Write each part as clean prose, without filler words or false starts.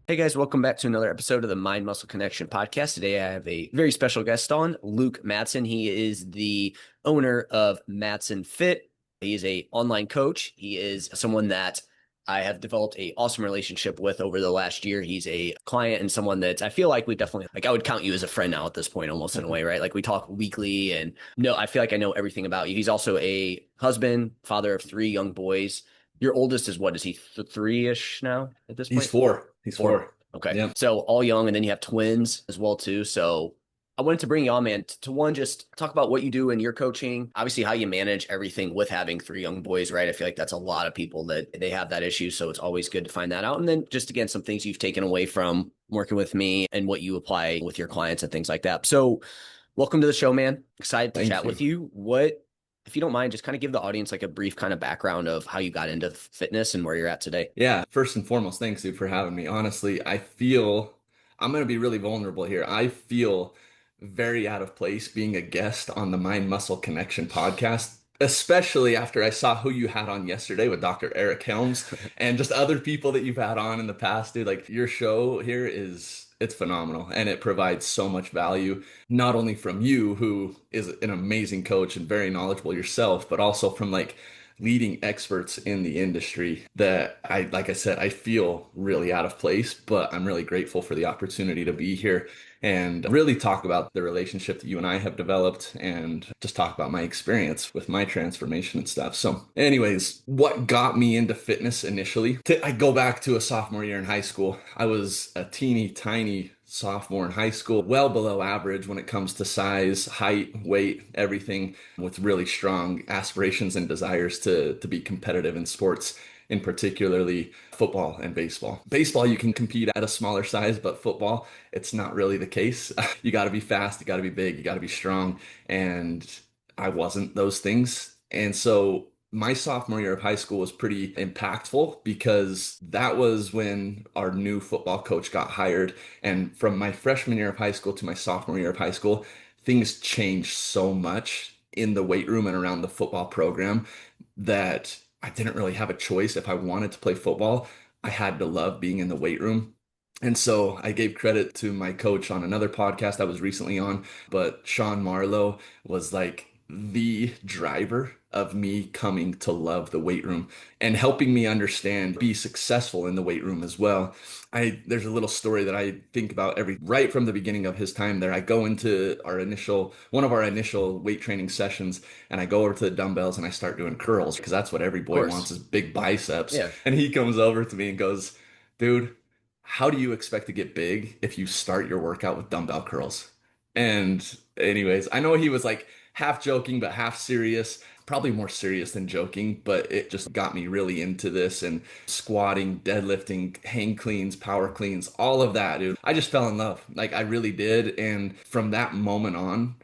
Hey guys, welcome back to another episode of the Mind Muscle Connection podcast. Today I have a very special guest on, Luke Madsen. He is the owner of Madsen Fit. He is a online coach. He is someone that I have developed a awesome relationship with over the last year. He's a client and someone that I feel like we definitely I would count you as a friend now at this point, almost in a way, right? Like we talk weekly and no, I feel like I know everything about you. He's also a husband, father of three young boys. Your oldest is what? Is he three-ish now at this He's point? four. He's Four. four. Okay. Yep. So all young, and then you have twins as well too. So I wanted to bring you on, man, to one, just talk about what you do in your coaching. Obviously, how you manage everything with having three young boys, right? I feel like that's a lot of people that they have that issue. So it's always good to find that out. And then just again, some things you've taken away from working with me and what you apply with your clients and things like that. So welcome to the show, man. Excited to Thank chat you. with you. What, if you don't mind, just kind of give the audience like a brief kind of background of how you got into fitness and where you're at today. Yeah, first and foremost, thanks, dude, for having me. Honestly, I feel I'm going to be really vulnerable here. I feel very out of place being a guest on the Mind Muscle Connection podcast, especially after I saw who you had on yesterday with Dr. Eric Helms and just other people that you've had on in the past, dude. Like your show here it's phenomenal and it provides so much value, not only from you, who is an amazing coach and very knowledgeable yourself, but also from like leading experts in the industry that like I said, I feel really out of place, but I'm really grateful for the opportunity to be here and really talk about the relationship that you and I have developed and just talk about my experience with my transformation and stuff. So anyways, what got me into fitness initially? I go back to a sophomore year in high school. I was a teeny tiny sophomore in high school, well below average when it comes to size, height, weight, everything, with really strong aspirations and desires to be competitive in sports, in particularly football and baseball. Baseball, you can compete at a smaller size, but football, it's not really the case. You got to be fast, you got to be big, you got to be strong. And I wasn't those things. And so my sophomore year of high school was pretty impactful because that was when our new football coach got hired. And from my freshman year of high school to my sophomore year of high school, things changed so much in the weight room and around the football program that I didn't really have a choice. If I wanted to play football, I had to love being in the weight room. And so I gave credit to my coach on another podcast I was recently on, but Sean Marlowe was like the driver of me coming to love the weight room and helping me understand, be successful in the weight room as well. There's a little story that I think about right from the beginning of his time there. I go into one of our initial weight training sessions and I go over to the dumbbells and I start doing curls because that's what every Of boy wants course. is big biceps. Yeah. And he comes over to me and goes, dude, how do you expect to get big if you start your workout with dumbbell curls? And anyways, I know he was like half joking, but half serious, probably more serious than joking, but it just got me really into this and squatting, deadlifting, hang cleans, power cleans, all of that, dude. I just fell in love. Like I really did. And from that moment on,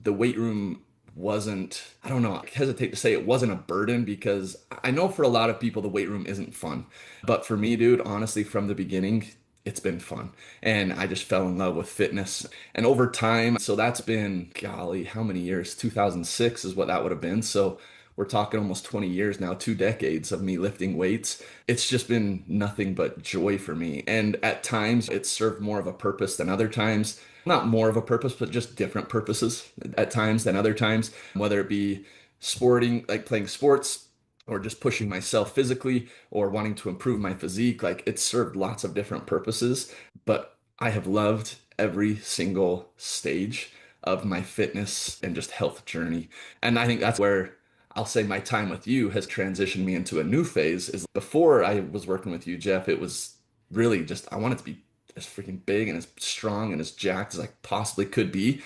the weight room wasn't, I don't know, I hesitate to say it wasn't a burden because I know for a lot of people the weight room isn't fun. But for me, dude, honestly, from the beginning, it's been fun. And I just fell in love with fitness. And over time, so that's been, golly, how many years? 2006 is what that would have been. So we're talking almost 20 years now, 2 decades of me lifting weights. It's just been nothing but joy for me. And at times, it's served more of a purpose than other times. Not more of a purpose, but just different purposes at times than other times, whether it be sporting, like playing sports, or just pushing myself physically, or wanting to improve my physique. Like it's served lots of different purposes, but I have loved every single stage of my fitness and just health journey. And I think that's where I'll say my time with you has transitioned me into a new phase. Is before I was working with you, Jeff, it was really just I wanted to be as freaking big and as strong and as jacked as I possibly could be.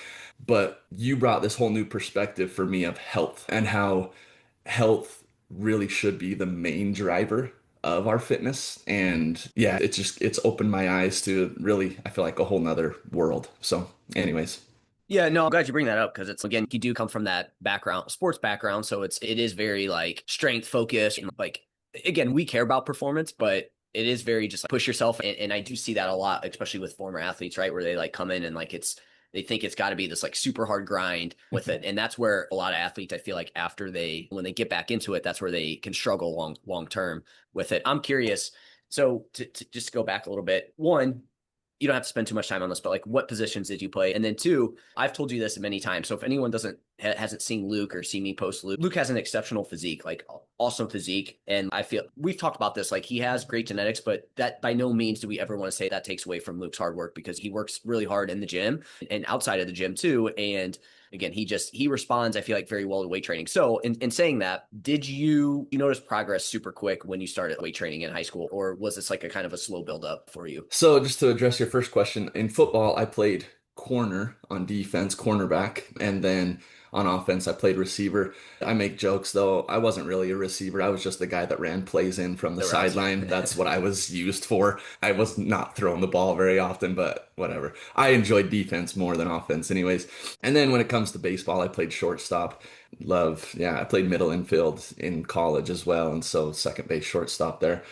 But you brought this whole new perspective for me of health and how health really should be the main driver of our fitness. And yeah, it's opened my eyes to really, I feel like a whole nother world. So, anyways, Yeah, no, I'm glad you bring that up because it's again, you do come from that background, sports background. So it is very like strength focused and like again, we care about performance, but it is very just like, push yourself. And I do see that a lot, especially with former athletes, right? Where they like come in and like they think it's got to be this like super hard grind with it. And that's where a lot of athletes, I feel like when they get back into it, that's where they can struggle long term with it. I'm curious. So to just go back a little bit, one, you don't have to spend too much time on this, but like what positions did you play? And then two, I've told you this many times. So if anyone hasn't seen Luke or seen me post Luke, Luke has an exceptional physique, like awesome physique. And I feel we've talked about this, like he has great genetics, but that by no means do we ever want to say that takes away from Luke's hard work, because he works really hard in the gym and outside of the gym too. And again, he responds, I feel like, very well to weight training. So in saying that, did you notice progress super quick when you started weight training in high school, or was this like a kind of a slow build up for you? So just to address your first question, in football, I played corner on defense, cornerback, and then on offense, I played receiver. I make jokes though. I wasn't really a receiver. I was just the guy that ran plays in from the The routes. sideline. That's what I was used for. I was not throwing the ball very often, but whatever. I enjoyed defense more than offense anyways. And then when it comes to baseball, I played shortstop. Yeah, I played middle infield in college as well. And so second base, shortstop there.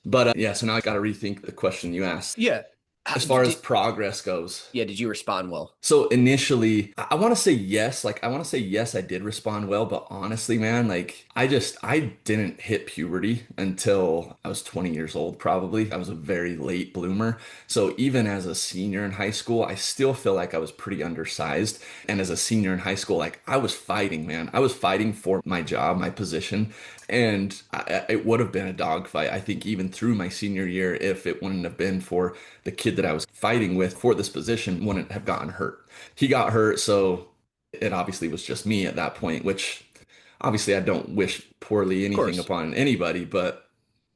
But yeah, so now I got to rethink the question you asked Yeah. as far as progress goes. Yeah, did you respond well? So initially, I want to say yes. Like, I want to say yes, I did respond well. But honestly, man, like, I didn't hit puberty until I was 20 years old, probably. I was a very late bloomer. So even as a senior in high school, I still feel like I was pretty undersized. And as a senior in high school, like, I was fighting, man. I was fighting for my job, my position. And it would have been a dogfight, I think, even through my senior year, if it wouldn't have been for the kid that I was fighting with for this position, wouldn't have gotten hurt. He got hurt, so it obviously was just me at that point, which obviously I don't wish poorly Of anything course. upon anybody, but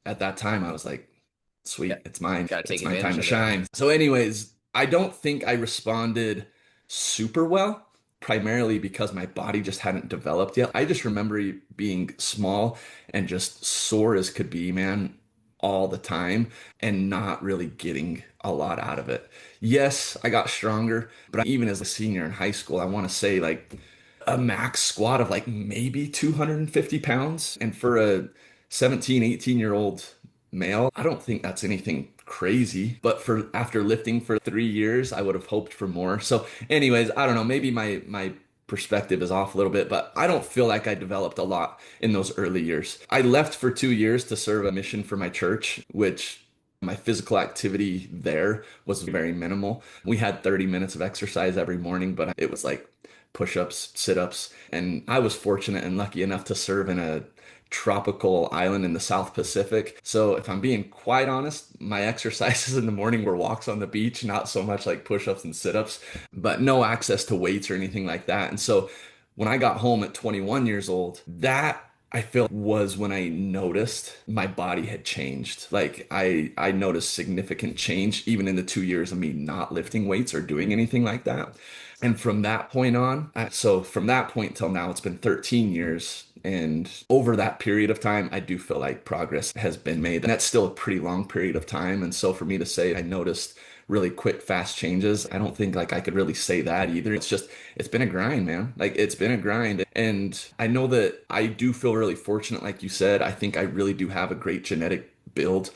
at that time I was like, Yeah. sweet, it's mine. Got to take It's my time advantage to of it. shine. So, anyways, I don't think I responded super well, primarily because my body just hadn't developed yet. I just remember being small and just sore as could be, man, all the time and not really getting a lot out of it. Yes, I got stronger, but even as a senior in high school, I want to say like a max squat of like maybe 250 pounds. And for a 17, 18-year-old male, I don't think that's anything crazy. But for after lifting for 3 years, I would have hoped for more. So, anyways, I don't know. Maybe my perspective is off a little bit, but I don't feel like I developed a lot in those early years. I left for 2 years to serve a mission for my church, which my physical activity there was very minimal. We had 30 minutes of exercise every morning, but it was like push-ups, sit-ups, and I was fortunate and lucky enough to serve in a tropical island in the South Pacific. So if I'm being quite honest, my exercises in the morning were walks on the beach, not so much like push-ups and sit-ups, but no access to weights or anything like that. And so when I got home at 21 years old, that I feel was when I noticed my body had changed. Like I noticed significant change even in the 2 years of me not lifting weights or doing anything like that. And from that point on, so from that point till now, it's been 13 years. And over that period of time, I do feel like progress has been made. And that's still a pretty long period of time. And so for me to say I noticed really quick, fast changes, I don't think like I could really say that either. It's been a grind, man. Like it's been a grind. And I know that I do feel really fortunate, like you said. I think I really do have a great genetic build.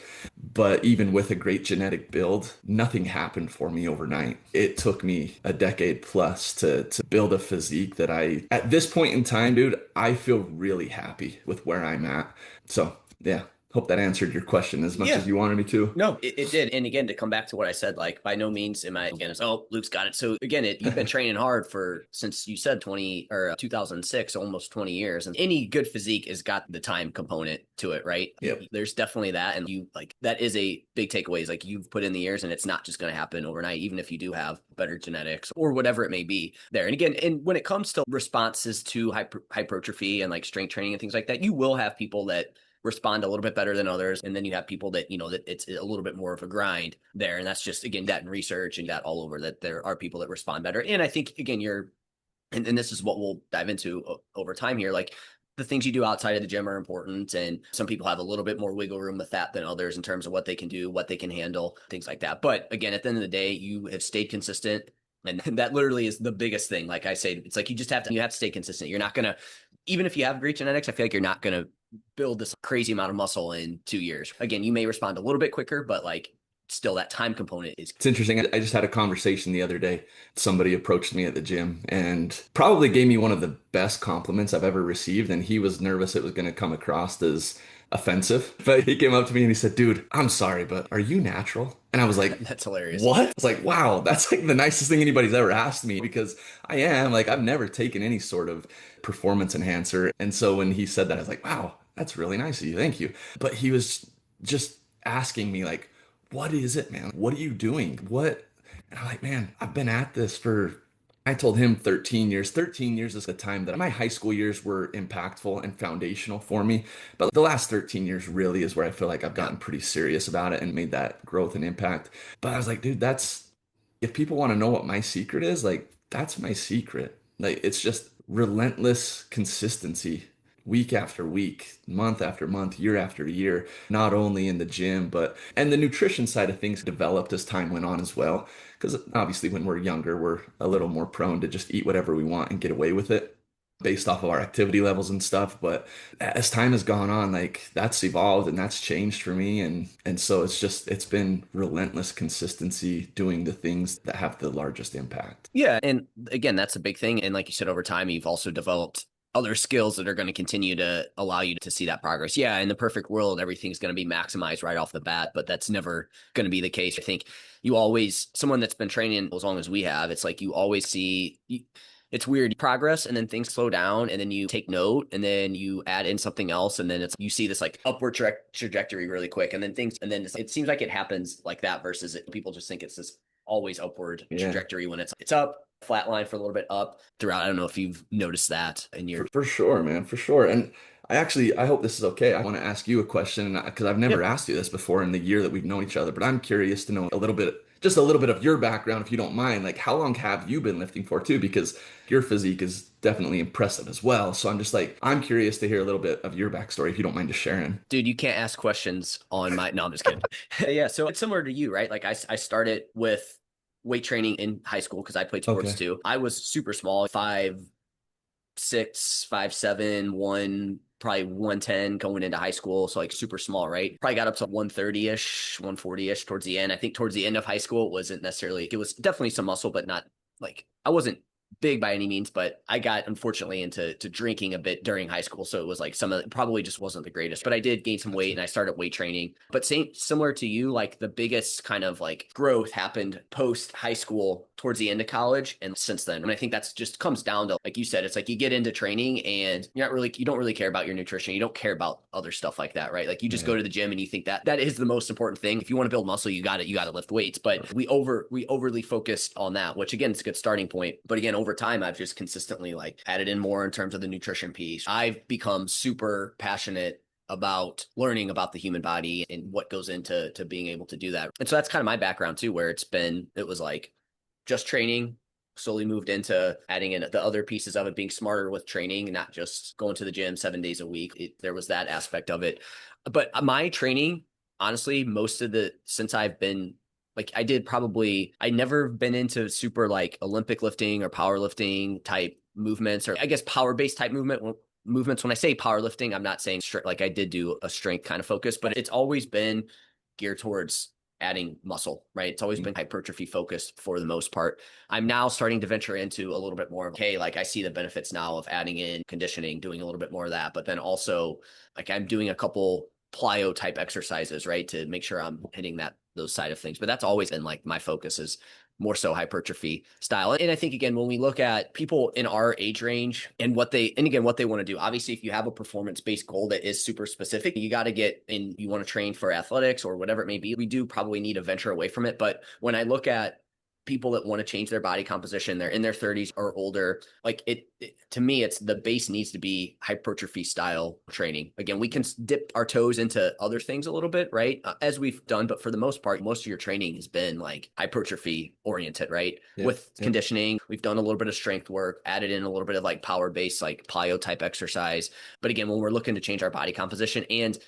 But even with a great genetic build, nothing happened for me overnight. It took me a decade plus to build a physique that at this point in time, dude, I feel really happy with where I'm at. So, yeah, hope that answered your question as much Yeah. as you wanted me to. No, it did. And again, to come back to what I said, like by no means am I again, oh, Luke's got it. So again, you've been training hard since you said 20 or 2006, almost 20 years. And any good physique has got the time component to it, right? Yep. There's definitely that. And you like, that is a big takeaway is like you've put in the years and it's not just going to happen overnight, even if you do have better genetics or whatever it may be there. And again, and when it comes to responses to hypertrophy and like strength training and things like that, you will have people that respond a little bit better than others. And then you have people that, that it's a little bit more of a grind there. And that's just, again, that in research and that all over that there are people that respond better. And I think, again, and this is what we'll dive into over time here. Like the things you do outside of the gym are important. And some people have a little bit more wiggle room with that than others in terms of what they can do, what they can handle, things like that. But again, at the end of the day, you have stayed consistent. And that literally is the biggest thing. Like I say, it's like you have to stay consistent. You're not going to, even if you have great genetics, I feel like you're not going to build this crazy amount of muscle in 2 years. Again, you may respond a little bit quicker, but like still that time component is. It's interesting. I just had a conversation the other day. Somebody approached me at the gym and probably gave me one of the best compliments I've ever received. And he was nervous it was going to come across as offensive. But he came up to me and he said, "Dude, I'm sorry, but are you natural?" And I was like, That's hilarious. "What?" I was like, "Wow, that's like the nicest thing anybody's ever asked me because I am like, I've never taken any sort of performance enhancer." And so when he said that, I was like, "Wow, that's really nice of you. Thank you." But he was just asking me like, "What is it, man? What are you doing? What?" And I'm like, "Man, I've been at this for," I told him 13 years. 13 years is the time that my high school years were impactful and foundational for me. But the last 13 years really is where I feel like I've Yeah. gotten pretty serious about it and made that growth and impact. But I was like, dude, if people want to know what my secret is, like, that's my secret. Like, it's just relentless consistency week after week, month after month, year after year, not only in the gym, and the nutrition side of things developed as time went on as well. Because obviously, when we're younger, we're a little more prone to just eat whatever we want and get away with it based off of our activity levels and stuff. But as time has gone on, like that's evolved and that's changed for me. And so it's been relentless consistency doing the things that have the largest impact. Yeah. And again, that's a big thing. And like you said, over time, you've also developed other skills that are going to continue to allow you to see that progress. Yeah. In the perfect world, everything's going to be maximized right off the bat, but that's never going to be the case. I think someone that's been training as long as we have, it's like you always see. It's weird progress and then things slow down and then you take note and then you add in something else and then you see this like upward trajectory really quick and then it seems like it happens like that versus people just think it's this always upward Yeah. trajectory when it's up, flatline for a little bit up throughout. I don't know if you've noticed that in your. For sure, man, for sure. And I hope this is okay. I want to ask you a question because I've never Yeah. asked you this before in the year that we've known each other, but I'm curious to know just a little bit of your background, if you don't mind. Like, how long have you been lifting for too? Because your physique is definitely impressive as well. So I'm curious to hear a little bit of your backstory, if you don't mind just sharing. Dude, you can't ask questions on my. No, I'm just kidding. Yeah, so it's similar to you, right? Like I started with weight training in high school because I played sports Okay. too. I was super small, 5'6", 5'7", probably 110 going into high school. So like super small, right? Probably got up to 130-ish, 140-ish towards the end. I think towards the end of high school, it was definitely some muscle, but not like I wasn't big by any means, but I got unfortunately into drinking a bit during high school. So it was like some of it probably just wasn't the greatest, but I did gain some weight Gotcha. and I started weight training. But similar to you, like the biggest kind of like growth happened post high school towards the end of college and since then. And I think that's just comes down to, like you said, it's like you get into training and you don't really care about your nutrition. You don't care about other stuff like that, right? Like you just Yeah. go to the gym and you think that is the most important thing. If you want to build muscle, you got to lift weights. But we overly focused on that, which again, it's a good starting point. But again, over time, I've just consistently like added in more in terms of the nutrition piece. I've become super passionate about learning about the human body and what goes into being able to do that. And so that's kind of my background too, where it was like just training, slowly moved into adding in the other pieces of it, being smarter with training, not just going to the gym 7 days a week. There was that aspect of it. But my training, honestly, since I've been like I never been into super like Olympic lifting or powerlifting type movements, or I guess power based type movements. When I say powerlifting, I'm not saying like I did do a strength kind of focus, but it's always been geared towards adding muscle, right? It's always been hypertrophy focused for the most part. I'm now starting to venture into a little bit more of, okay, like I see the benefits now of adding in conditioning, doing a little bit more of that, but then also like I'm doing a couple plyo type exercises, right? To make sure I'm hitting those side of things. But that's always been like my focus is more so hypertrophy style. And I think again, when we look at people in our age range and what they want to do, obviously if you have a performance-based goal that is super specific, you got to you want to train for athletics or whatever it may be, we do probably need to venture away from it. But when I look at people that want to change their body composition, they're in their 30s or older, like to me, it's the base needs to be hypertrophy style training. Again, we can dip our toes into other things a little bit, right? As we've done, but for the most part, most of your training has been like hypertrophy oriented, right? Yep. With Yep. conditioning, we've done a little bit of strength work, added in a little bit of like power based, like plyo type exercise. But again, when we're looking to change our body composition and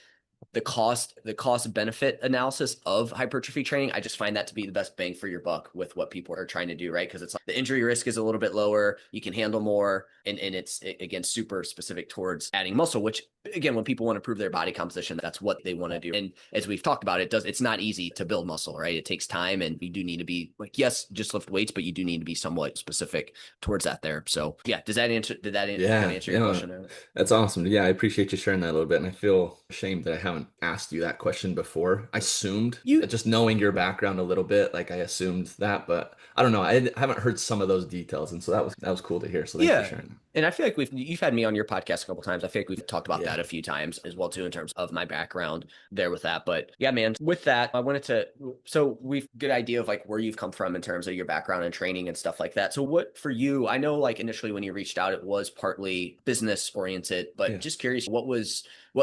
the cost benefit analysis of hypertrophy training, I just find that to be the best bang for your buck with what people are trying to do, right? Because it's like the injury risk is a little bit lower, you can handle more, and it's again super specific towards adding muscle, which again, when people want to prove their body composition, that's what they want to do. And as we've talked about, it's not easy to build muscle, right? It takes time, and you do need to be like, yes, just lift weights, but you do need to be somewhat specific towards that there. So yeah, did that kind of Yeah, answer you your know, question? that's awesome. Yeah, I appreciate you sharing that a little bit. And I feel ashamed that I haven't asked you that question before. I assumed, You just knowing your background a little bit, like I assumed that, but I don't know. I haven't heard some of those details, and so that was cool to hear. So thanks for Yeah. sharing that. And I feel like you've had me on your podcast a couple times. I feel like we've talked about Yeah. that a few times as well too in terms of my background there with that. But yeah, man, with that, I wanted to so we've good idea of like where you've come from in terms of your background and training and stuff like that. So what for you, I know like initially when you reached out it was partly business oriented, but Yeah. just curious what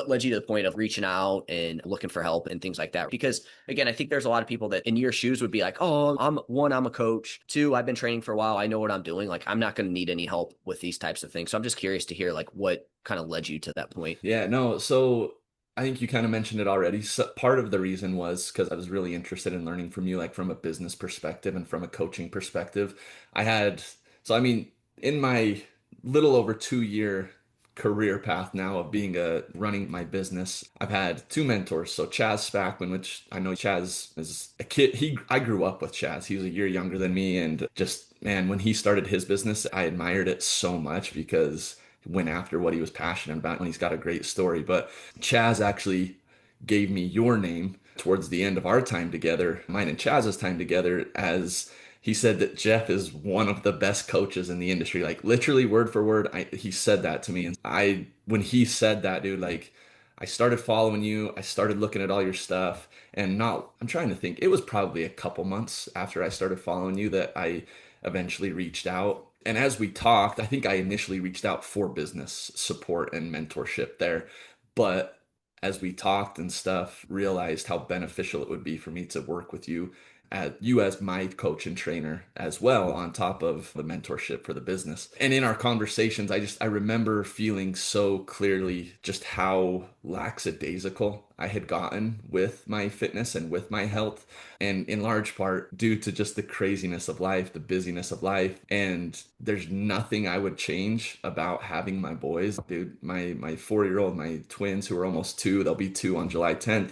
led you to the point of reaching out and looking for help and things like that? Because again, I think there's a lot of people that in your shoes would be like, oh, I'm a coach. Two, I've been training for a while. I know what I'm doing. Like, I'm not going to need any help with these types of things. So I'm just curious to hear like what kind of led you to that point. Yeah, no, so I think you kind of mentioned it already. So part of the reason was because I was really interested in learning from you, like from a business perspective and from a coaching perspective. I had, so I mean, in my little over 2 year career path now of being running my business, I've had two mentors. So Chaz Spackman, which I know Chaz is a kid. I grew up with Chaz. He was a year younger than me, and just man, when he started his business, I admired it so much because went after what he was passionate about and he's got a great story. But Chaz actually gave me your name towards the end of our time together, mine and Chaz's time together, as he said that Jeff is one of the best coaches in the industry. Like literally word for word, he said that to me. And when he said that, dude, like I started following you, I started looking at all your stuff, and not, I'm trying to think, it was probably a couple months after I started following you that I eventually reached out. And as we talked, I think I initially reached out for business support and mentorship there. But as we talked and stuff, realized how beneficial it would be for me to work with you as my coach and trainer as well, on top of the mentorship for the business. And in our conversations, I remember feeling so clearly just how lackadaisical I had gotten with my fitness and with my health, and in large part due to just the craziness of life, the busyness of life. And there's nothing I would change about having my boys, dude. My 4 year old, my twins who are almost two, they'll be two on July 10th.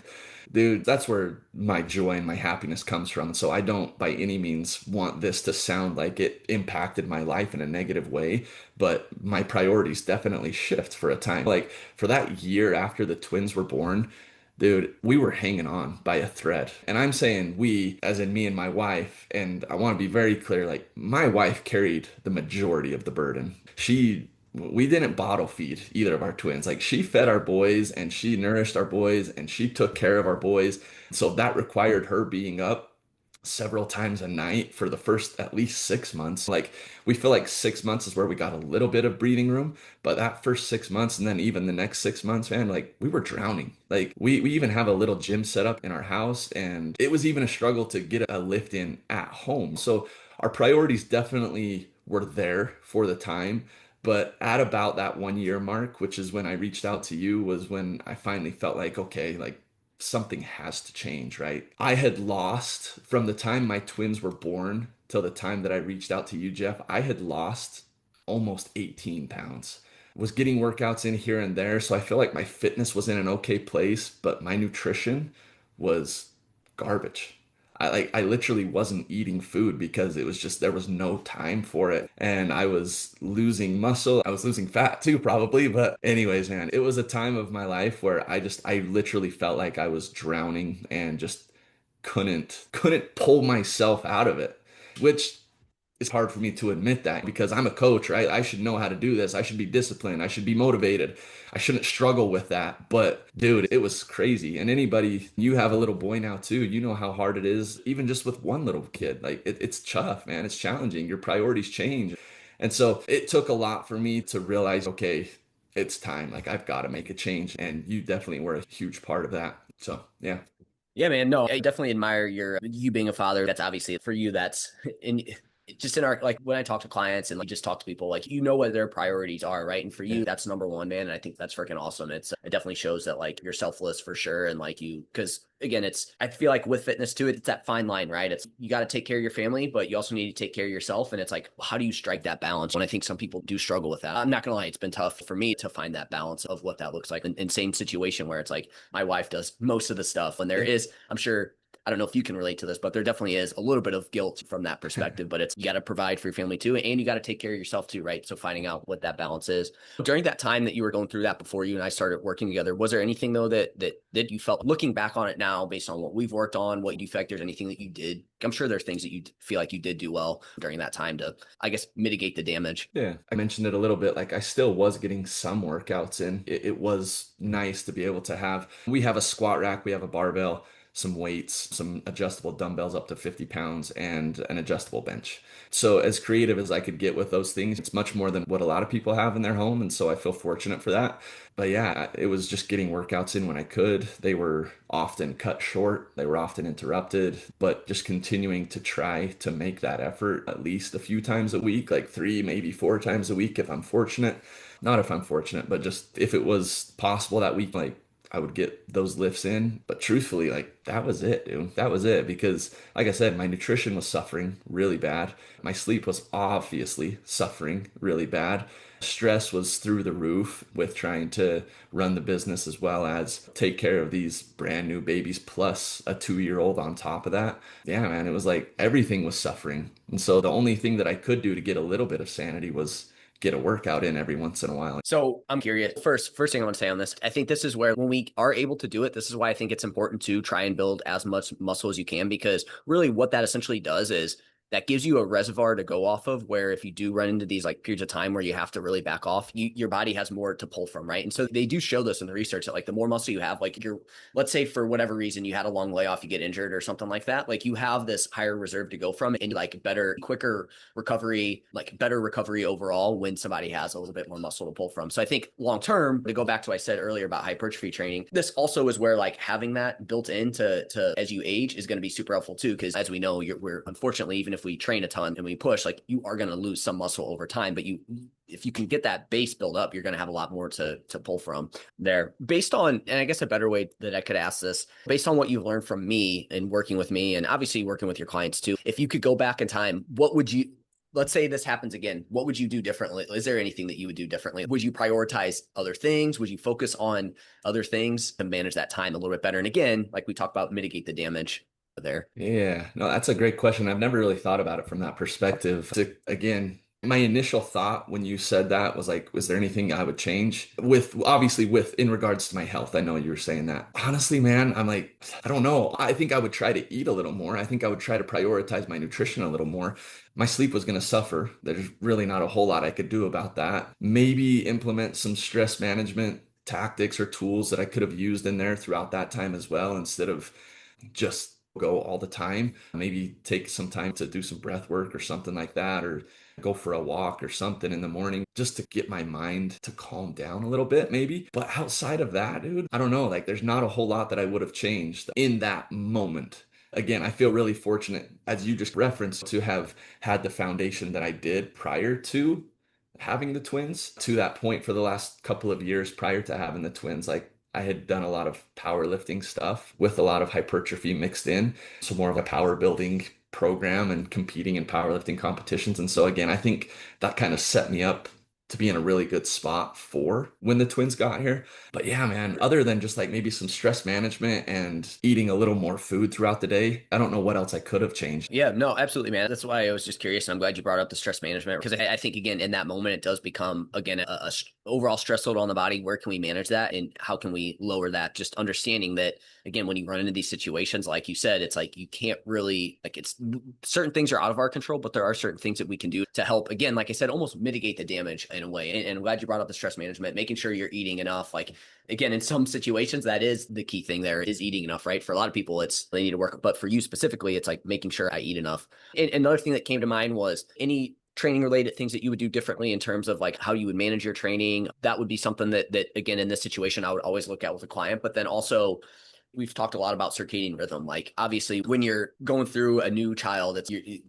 Dude, that's where my joy and my happiness comes from. So I don't by any means want this to sound like it impacted my life in a negative way, but my priorities definitely shift for a time. Like for that year after the twins were born, dude, we were hanging on by a thread. And I'm saying we, as in me and my wife, and I want to be very clear, like my wife carried the majority of the burden. We didn't bottle feed either of our twins. Like she fed our boys and she nourished our boys and she took care of our boys. So that required her being up several times a night for the first at least 6 months. Like we feel like 6 months is where we got a little bit of breathing room, but that first 6 months and then even the next 6 months, man, like we were drowning. Like we even have a little gym set up in our house, and it was even a struggle to get a lift in at home. So our priorities definitely were there for the time. But at about that 1 year mark, which is when I reached out to you, was when I finally felt like, okay, like something has to change, right? I had lost from the time my twins were born till the time that I reached out to you, Jeff, I had lost almost 18 pounds. Was getting workouts in here and there, so I feel like my fitness was in an okay place, but my nutrition was garbage. I literally wasn't eating food because it was just there was no time for it, and I was losing muscle. I was losing fat too probably, but anyways, man, it was a time of my life where I literally felt like I was drowning and just couldn't pull myself out of it, which it's hard for me to admit that because I'm a coach, right? I should know how to do this. I should be disciplined. I should be motivated. I shouldn't struggle with that. But dude, it was crazy. And anybody, you have a little boy now too. You know how hard it is, even just with one little kid. Like it's tough, man. It's challenging. Your priorities change. And so it took a lot for me to realize, okay, it's time. Like I've got to make a change. And you definitely were a huge part of that. So yeah. Yeah, man. No, I definitely admire you being a father. That's obviously for you. That's in. just in our, like when I talk to clients and like just talk to people, like, you know what their priorities are, right? And for Yeah. you, that's number one, man. And I think that's freaking awesome. It definitely shows that like you're selfless for sure. And like you, because again, I feel like with fitness too, it's that fine line, right? It's, you got to take care of your family, but you also need to take care of yourself. And it's like, how do you strike that balance? And I think some people do struggle with that. I'm not gonna lie, it's been tough for me to find that balance of what that looks like. In same situation where it's like my wife does most of the stuff, and there is, I'm sure, I don't know if you can relate to this, but there definitely is a little bit of guilt from that perspective. But it's, you got to provide for your family too, and you got to take care of yourself too, right? So finding out what that balance is. During that time that you were going through that before you and I started working together, was there anything though that you felt, looking back on it now, based on what we've worked on, what you feel like there's anything that you did? I'm sure there's things that you feel like you did do well during that time to, I guess, mitigate the damage. Yeah, I mentioned it a little bit. Like I still was getting some workouts in. It was nice to be able to have. We have a squat rack, we have a barbell, some weights, some adjustable dumbbells up to 50 pounds, and an adjustable bench. So as creative as I could get with those things, it's much more than what a lot of people have in their home, and so I feel fortunate for that. But yeah, it was just getting workouts in when I could. They were often cut short, they were often interrupted, but just continuing to try to make that effort at least a few times a week, like three, maybe four times a week if I'm fortunate. Not if I'm fortunate, but just if it was possible that week, like I would get those lifts in. But truthfully, like that was it, dude. That was it. Because, like I said, my nutrition was suffering really bad. My sleep was obviously suffering really bad. Stress was through the roof with trying to run the business as well as take care of these brand new babies plus a 2 year old on top of that. Yeah, man, it was like everything was suffering. And so the only thing that I could do to get a little bit of sanity was get a workout in every once in a while. So I'm curious. First thing I want to say on this, I think this is where when we are able to do it, this is why I think it's important to try and build as much muscle as you can, because really what that essentially does is that gives you a reservoir to go off of, where if you do run into these like periods of time where you have to really back off, your body has more to pull from, right? And so they do show this in the research that like the more muscle you have, like you're, let's say for whatever reason you had a long layoff, you get injured or something like that, like you have this higher reserve to go from, and like better, quicker recovery, like better recovery overall when somebody has a little bit more muscle to pull from. So I think long term, to go back to what I said earlier about hypertrophy training, this also is where like having that built into as you age is going to be super helpful too, because as we know, we're unfortunately, even if we train a ton and we push, like you are going to lose some muscle over time, but if you can get that base built up, you're going to have a lot more to pull from there. Based on, and I guess a better way that I could ask this, based on what you've learned from me and working with me, and obviously working with your clients too, if you could go back in time, what would you, let's say this happens again, what would you do differently? Is there anything that you would do differently? Would you prioritize other things? Would you focus on other things to manage that time a little bit better? And again, like we talked about, mitigate the damage there. Yeah, no, that's a great question. I've never really thought about it from that perspective. Again, my initial thought when you said that was like, was there anything I would change with, obviously, with in regards to my health? I know you were saying that. Honestly, man, I'm like, I don't know. I think I would try to eat a little more. I think I would try to prioritize my nutrition a little more. My sleep was going to suffer. There's really not a whole lot I could do about that. Maybe implement some stress management tactics or tools that I could have used in there throughout that time as well, instead of just go all the time. Maybe take some time to do some breath work or something like that, or go for a walk or something in the morning just to get my mind to calm down a little bit, maybe. But outside of that, dude, I don't know. Like, there's not a whole lot that I would have changed in that moment. Again, I feel really fortunate, as you just referenced, to have had the foundation that I did prior to having the twins, to that point for the last couple of years prior to having the twins. Like, I had done a lot of powerlifting stuff with a lot of hypertrophy mixed in. So more of a power building program and competing in powerlifting competitions. And so again, I think that kind of set me up to be in a really good spot for when the twins got here. But yeah, man, other than just like maybe some stress management and eating a little more food throughout the day, I don't know what else I could have changed. Yeah, no, absolutely, man. That's why I was just curious. And I'm glad you brought up the stress management, because I think, again, in that moment, it does become, again, overall stress load on the body. Where can we manage that, and how can we lower that? Just understanding that, again, when you run into these situations, like you said, it's like you can't really, like, it's certain things are out of our control, but there are certain things that we can do to help, again, like I said, almost mitigate the damage in a way. And I'm glad you brought up the stress management, making sure you're eating enough. Like, again, in some situations, that is the key thing there, is eating enough, right? For a lot of people, it's they need to work. But for you specifically, it's like making sure I eat enough. And another thing that came to mind was any training related things that you would do differently in terms of like how you would manage your training. That would be something that again, in this situation, I would always look at with a client. But then also, we've talked a lot about circadian rhythm. Like obviously when you're going through a new child,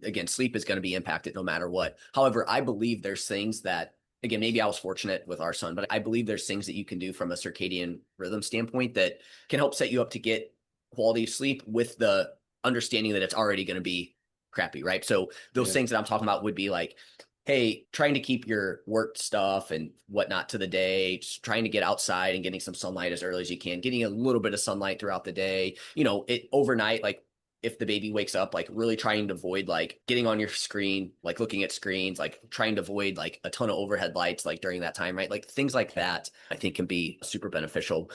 again, sleep is going to be impacted no matter what. However, I believe there's things that, again, maybe I was fortunate with our son, but I believe there's things that you can do from a circadian rhythm standpoint that can help set you up to get quality of sleep with the understanding that it's already going to be crappy, right? So those Yeah. things that I'm talking about would be like, hey, trying to keep your work stuff and whatnot to the day, just trying to get outside and getting some sunlight as early as you can, getting a little bit of sunlight throughout the day, it overnight, like if the baby wakes up, like really trying to avoid like getting on your screen, like looking at screens, like trying to avoid like a ton of overhead lights, like during that time, right? Like things like that, I think can be super beneficial.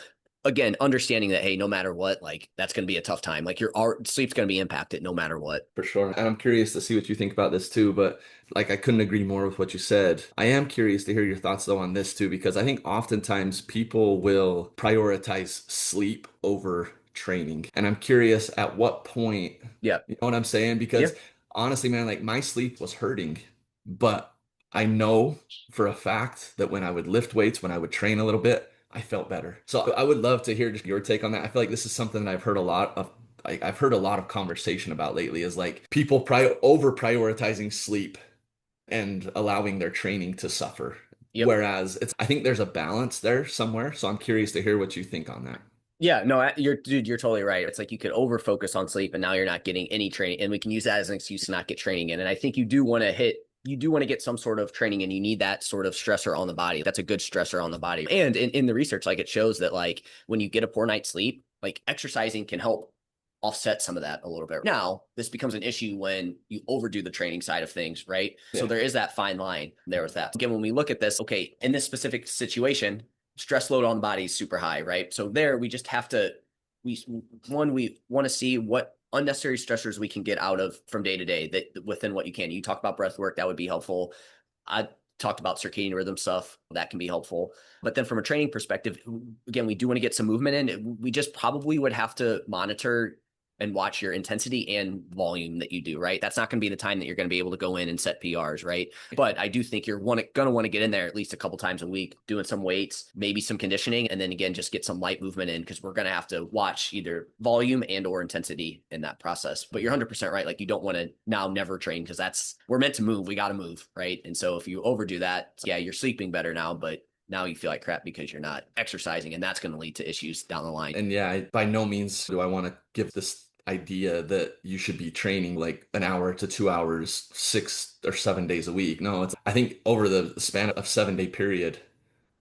Again, understanding that, hey, no matter what, like that's going to be a tough time. Like your sleep's going to be impacted no matter what. For sure. And I'm curious to see what you think about this too, but like I couldn't agree more with what you said. I am curious to hear your thoughts though on this too, because I think oftentimes people will prioritize sleep over training. And I'm curious at what point, Yeah. you know what I'm saying? Yeah. Because honestly, man, like my sleep was hurting, but I know for a fact that when I would lift weights, when I would train a little bit, I felt better. So I would love to hear just your take on that. I feel like this is something that I've heard a lot of, I've heard a lot of conversation about lately is like people over prioritizing sleep and allowing their training to suffer. Yep. Whereas I think there's a balance there somewhere. So I'm curious to hear what you think on that. Yeah, no, you're totally right. It's like you could over focus on sleep and now you're not getting any training, and we can use that as an excuse to not get training in. And I think you do want to get some sort of training, and you need that sort of stressor on the body. That's a good stressor on the body. And in the research, like it shows that like when you get a poor night's sleep, like exercising can help offset some of that a little bit. Now, this becomes an issue when you overdo the training side of things, right? So Yeah. there is that fine line there with that. Again, when we look at this, okay, in this specific situation, stress load on the body is super high, right? So there we just have to we want to see what unnecessary stressors we can get out of from day to day that within what you can. You talk about breath work, that would be helpful. I talked about circadian rhythm stuff, that can be helpful. But then from a training perspective, again, we do want to get some movement in. We just probably would have to monitor and watch your intensity and volume that you do, right? That's not going to be the time that you're going to be able to go in and set PRs, right? But I do think you're going to want to get in there at least a couple times a week, doing some weights, maybe some conditioning, and then again, just get some light movement in, because we're going to have to watch either volume and or intensity in that process. But you're 100% right. Like you don't want to now never train, because we're meant to move. We got to move, right? And so if you overdo that, yeah, you're sleeping better now, but now you feel like crap because you're not exercising, and that's going to lead to issues down the line. And yeah, by no means do I want to give this idea that you should be training like an hour to 2 hours, 6 or 7 days a week. No, I think over the span of 7 day period,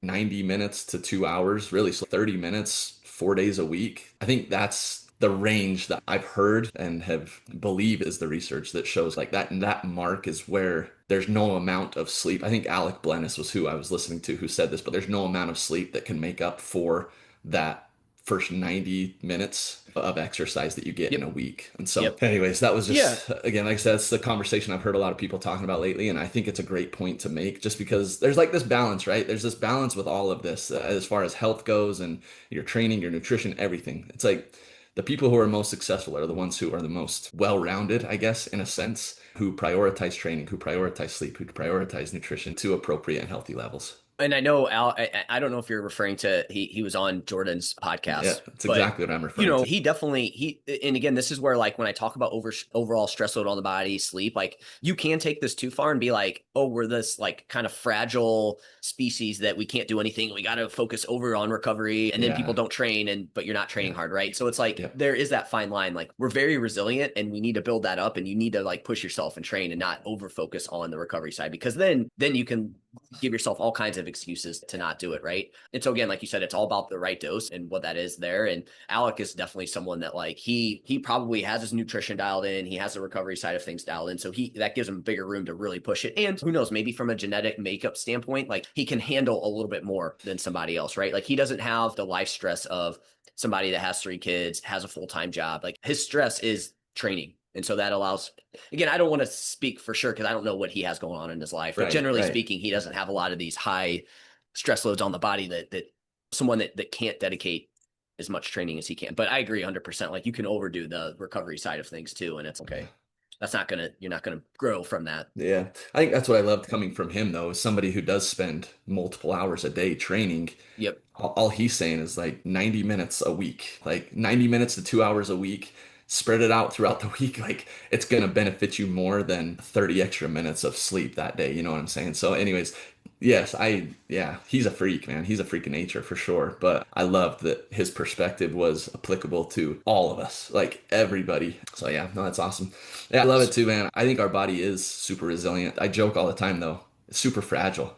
90 minutes to 2 hours, really. So 30 minutes, 4 days a week. I think that's the range that I've heard and have believe is the research that shows like that. And that mark is where there's no amount of sleep. I think Alec Blennis was who I was listening to who said this, but there's no amount of sleep that can make up for that first 90 minutes of exercise that you get Yep. in a week. And so, Yep. anyways, that was Yeah. just, again, like I said, it's the conversation I've heard a lot of people talking about lately. And I think it's a great point to make just because there's like this balance, right? There's this balance with all of this as far as health goes and your training, your nutrition, everything. It's like the people who are most successful are the ones who are the most well-rounded, I guess, in a sense, who prioritize training, who prioritize sleep, who prioritize nutrition to appropriate and healthy levels. And I know Al, I don't know if you're referring to, he was on Jordan's Yeah, podcast, that's but exactly what I'm referring to. he definitely, and again, this is where like when I talk about overall stress load on the body, sleep, like you can take this too far and be like, oh, we're this like kind of fragile species that we can't do anything. We got to focus over on recovery, and then people Yeah, don't train, but you're not training yeah, hard, right? So it's like yeah. there is that fine line. Like we're very resilient, and we need to build that up, and you need to like push yourself and train and not over focus on the recovery side, because then you can give yourself all kinds of excuses to not do it, right? And so again, like you said, it's all about the right dose and what that is there. And Alec is definitely someone that like he probably has his nutrition dialed in, he has the recovery side of things dialed in, so that gives him bigger room to really push it. And who knows, maybe from a genetic makeup standpoint, like he can handle a little bit more than somebody else, right? Like he doesn't have the life stress of somebody that has 3 kids, has a full-time job. Like his stress is training. And so that allows, again, I don't want to speak for sure because I don't know what he has going on in his life, but Right, generally right. speaking, he doesn't have a lot of these high stress loads on the body that someone that can't dedicate as much training as he can. But I agree 100%. Like you can overdo the recovery side of things too, and it's okay. That's not gonna, you're not gonna grow from that. Yeah. I think that's what I loved coming from him, though, is somebody who does spend multiple hours a day training. Yep. All he's saying is like 90 minutes a week, like 90 minutes to 2 hours a week, spread it out throughout the week. Like it's going to benefit you more than 30 extra minutes of sleep that day. You know what I'm saying? So, anyways, yes, yeah, he's a freak, man. He's a freak of nature for sure. But I loved that his perspective was applicable to all of us, like everybody. So, yeah, no, that's awesome. Yeah, I love it too, man. I think our body is super resilient. I joke all the time, though. Super fragile,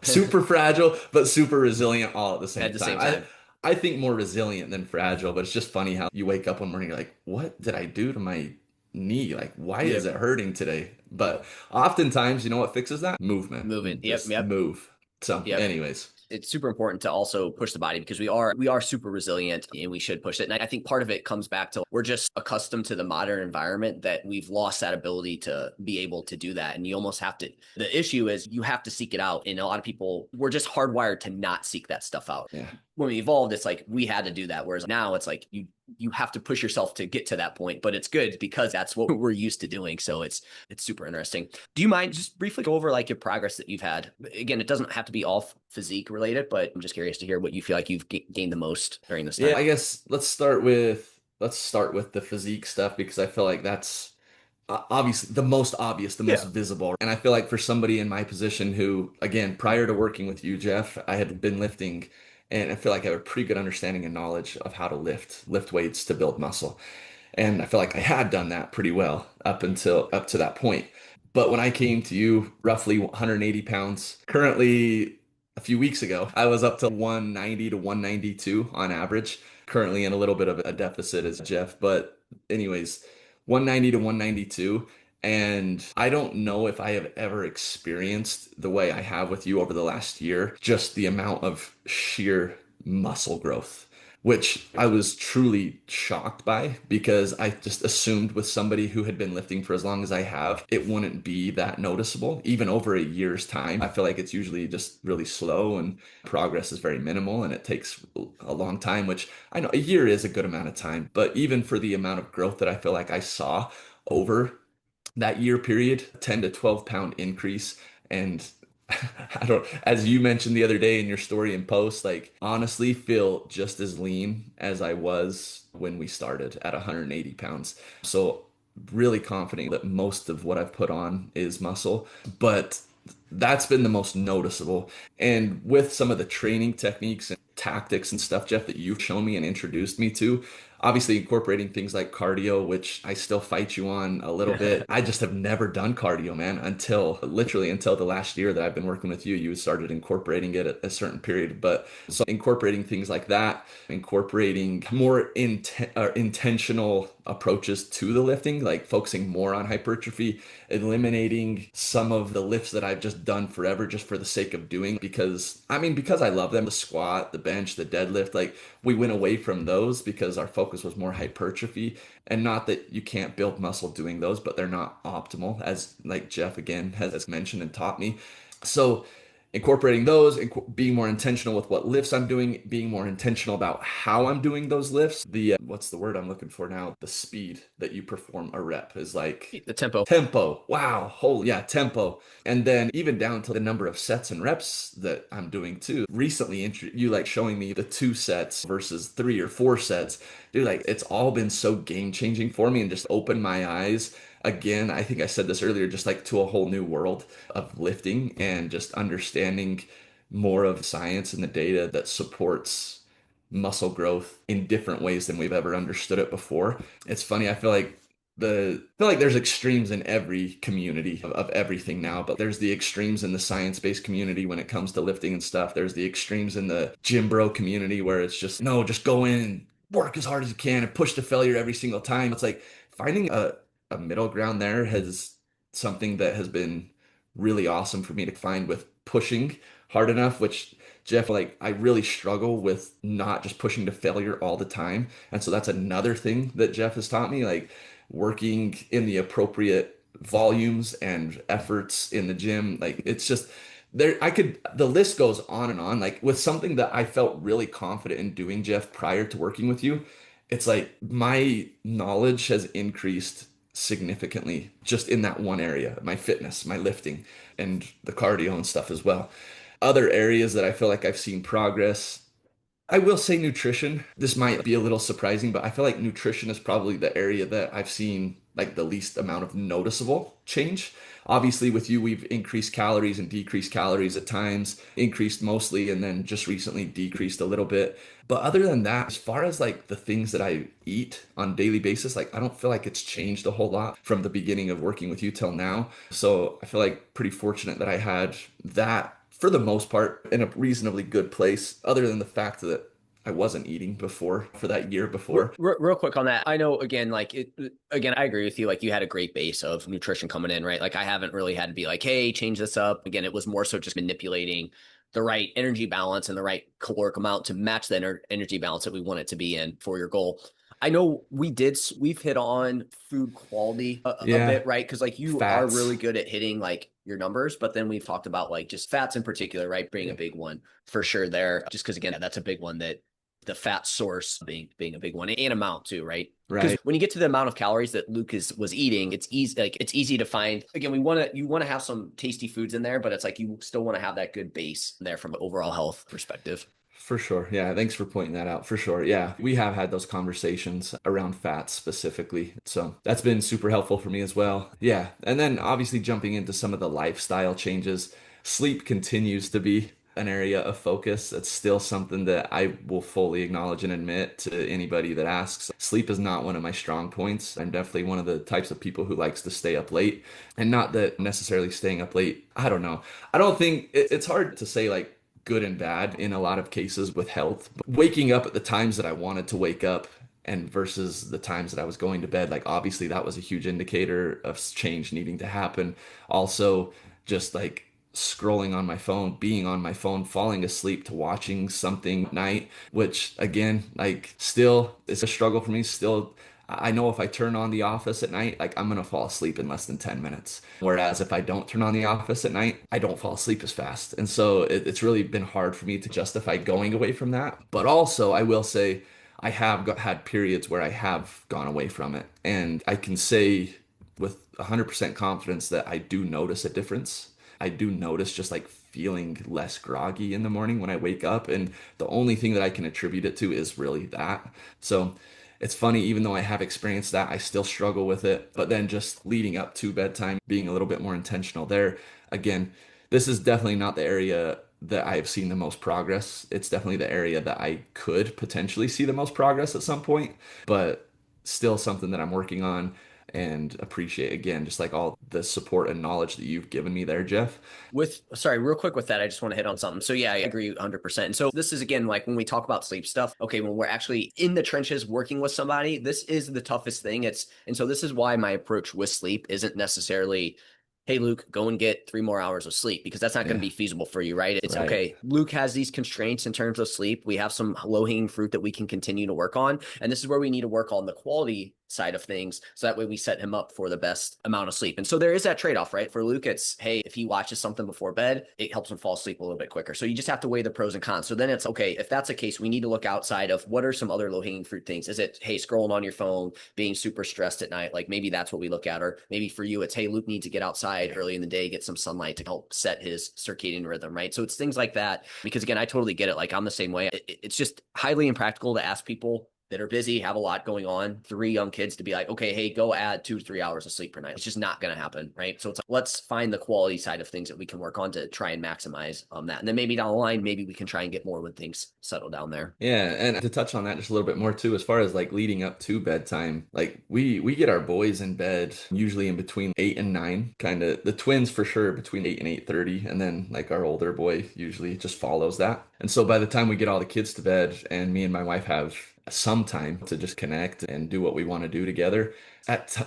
but super resilient all at the At same the time. same I time. I think more resilient than fragile, but it's just funny how you wake up one morning, you're like, what did I do to my knee? Like, why is Yep. it hurting today? But oftentimes, you know what fixes that? Movement. Moving. Yep. Just Yep. move. So, Yep. anyways, It's super important to also push the body because we are super resilient and we should push it. And I think part of it comes back to we're just accustomed to the modern environment that we've lost that ability to be able to do that. And you almost have to, the issue is you have to seek it out. And a lot of people, we're just hardwired to not seek that stuff out. yeah. When we evolved, it's like we had to do that. Whereas now it's like you have to push yourself to get to that point, but it's good because that's what we're used to doing. So it's super interesting. Do you mind just briefly go over like your progress that you've had? Again, it doesn't have to be all physique related, but I'm just curious to hear what you feel like you've gained the most during this Yeah, time. I guess let's start with the physique stuff because I feel like that's obviously the most obvious, the most Yeah. visible. And I feel like for somebody in my position who, again, prior to working with you, Jeff, I had been lifting and I feel like I have a pretty good understanding and knowledge of how to lift weights to build muscle. And I feel like I had done that pretty well up to that point. But when I came to you, roughly 180 pounds, currently a few weeks ago, I was up to 190 to 192 on average. Currently in a little bit of a deficit as Jeff, but anyways, 190 to 192. And I don't know if I have ever experienced the way I have with you over the last year, just the amount of sheer muscle growth, which I was truly shocked by because I just assumed with somebody who had been lifting for as long as I have, it wouldn't be that noticeable, even over a year's time. I feel like it's usually just really slow and progress is very minimal and it takes a long time, which I know a year is a good amount of time, but even for the amount of growth that I feel like I saw over that year period, 10 to 12 pound increase. And I don't, as you mentioned the other day in your story and post, like honestly feel just as lean as I was when we started at 180 pounds. So really confident that most of what I've put on is muscle, but that's been the most noticeable. And with some of the training techniques and tactics and stuff, Jeff, that you've shown me and introduced me to, obviously incorporating things like cardio, which I still fight you on a little bit. I just have never done cardio, man, until literally until the last year that I've been working with you. You started incorporating it at a certain period. But so incorporating things like that, incorporating more intentional approaches to the lifting, like focusing more on hypertrophy, eliminating some of the lifts that I've just done forever just for the sake of doing because I love them, the squat, the bench, the deadlift, like we went away from those because our focus was more hypertrophy, and not that you can't build muscle doing those, but they're not optimal, as like Jeff again has mentioned and taught me. So incorporating those, being more intentional with what lifts I'm doing, being more intentional about how I'm doing those lifts. The what's the word I'm looking for now? The speed that you perform a rep is like The tempo. tempo. Wow. Holy, yeah, tempo. And then even down to the number of sets and reps that I'm doing too. Recently, you like showing me the 2 sets versus 3 or 4 sets. Dude, like it's all been so game changing for me and just opened my eyes. Again, I think I said this earlier, just like to a whole new world of lifting and just understanding more of science and the data that supports muscle growth in different ways than we've ever understood it before. It's funny, I feel like there's extremes in every community of everything now, but there's the extremes in the science-based community when it comes to lifting and stuff. There's the extremes in the gym bro community where it's just no, just go in and work as hard as you can and push to failure every single time. It's like finding a middle ground there has something that has been really awesome for me to find with pushing hard enough, which Jeff, like I really struggle with not just pushing to failure all the time. And so that's another thing that Jeff has taught me, like working in the appropriate volumes and efforts in the gym. Like it's just the list goes on and on. Like with something that I felt really confident in doing, Jeff, prior to working with you, it's like my knowledge has increased significantly just in that one area, my fitness, my lifting, and the cardio and stuff as well. Other areas that I feel like I've seen progress, I will say nutrition. This might be a little surprising, but I feel like nutrition is probably the area that I've seen like the least amount of noticeable change. Obviously, with you, we've increased calories and decreased calories at times, increased mostly, and then just recently decreased a little bit. But other than that, as far as like the things that I eat on a daily basis, like I don't feel like it's changed a whole lot from the beginning of working with you till now. So I feel like pretty fortunate that I had that for the most part in a reasonably good place, other than the fact that I wasn't eating before for that year before. Real quick on that. I know again, again, I agree with you. Like you had a great base of nutrition coming in, right? Like I haven't really had to be like, hey, change this up. Again, it was more so just manipulating the right energy balance and the right caloric amount to match the energy balance that we want it to be in for your goal. I know we've hit on food quality a Yeah, bit, right? Because like you are really fats. good at hitting like your numbers, but then we've talked about like just fats in particular, right? Being a Yeah, big one for sure there. Just because again, that's a big one that the fat source being a big one and amount too, right? Because right. when you get to the amount of calories that Luke was eating, it's easy to find. Again, you want to have some tasty foods in there, but it's like you still want to have that good base there from an overall health perspective. For sure. Yeah, thanks for pointing that out. For sure. Yeah, we have had those conversations around fats specifically. So that's been super helpful for me as well. Yeah. And then obviously jumping into some of the lifestyle changes, sleep continues to be an area of focus. It's still something that I will fully acknowledge and admit to anybody that asks. Sleep is not one of my strong points. I'm definitely one of the types of people who likes to stay up late. And not that necessarily staying up late, I don't know. I don't think it's hard to say like good and bad in a lot of cases with health. But waking up at the times that I wanted to wake up and versus the times that I was going to bed, like obviously that was a huge indicator of change needing to happen. Also, just like scrolling on my phone, being on my phone, falling asleep to watching something at night, which again, like still it's a struggle for me. Still, I know if I turn on The Office at night, like I'm gonna fall asleep in less than 10 minutes. Whereas if I don't turn on The Office at night, I don't fall asleep as fast. And so it's really been hard for me to justify going away from that. But also, I will say I have had periods where I have gone away from it. And I can say with 100% confidence that I do notice a difference. I do notice just like feeling less groggy in the morning when I wake up. And the only thing that I can attribute it to is really that. So it's funny, even though I have experienced that, I still struggle with it. But then just leading up to bedtime, being a little bit more intentional there. Again, this is definitely not the area that I've seen the most progress. It's definitely the area that I could potentially see the most progress at some point, but still something that I'm working on and appreciate again, just like all the support and knowledge that you've given me there, Jeff. With sorry, real quick with that, I just want to hit on something. So yeah, I agree 100%. And so this is again like when we talk about sleep stuff, okay, when we're actually in the trenches working with somebody, this is the toughest thing. It's and so this is why my approach with sleep isn't necessarily hey Luke, go and get 3 more hours of sleep because that's not going to Yeah, be feasible for you, right? It's right, okay. Luke has these constraints in terms of sleep. We have some low-hanging fruit that we can continue to work on, and this is where we need to work on the quality side of things so that way we set him up for the best amount of sleep. And so there is that trade-off, right? For Luke, it's hey, if he watches something before bed, it helps him fall asleep a little bit quicker. So you just have to weigh the pros and cons. So then it's okay, if that's the case, we need to look outside of what are some other low-hanging fruit things. Is it hey, scrolling on your phone, being super stressed at night? Like maybe that's what we look at. Or maybe for you, it's hey, Luke needs to get outside early in the day, get some sunlight to help set his circadian rhythm, right? So it's things like that. Because again, I totally get it. Like I'm the same way. It's just highly impractical to ask people that are busy, have a lot going on, 3 young kids to be like, okay, hey, go add 2 to 3 hours of sleep per night. It's just not going to happen, right? So it's like, let's find the quality side of things that we can work on to try and maximize that. And then maybe down the line, maybe we can try and get more when things settle down there. Yeah, and to touch on that just a little bit more too, as far as like leading up to bedtime, like we get our boys in bed usually in between 8 and 9, kind of the twins for sure between 8 and 8:30, and then like our older boy usually just follows that. And so by the time we get all the kids to bed and me and my wife have some time to just connect and do what we want to do together,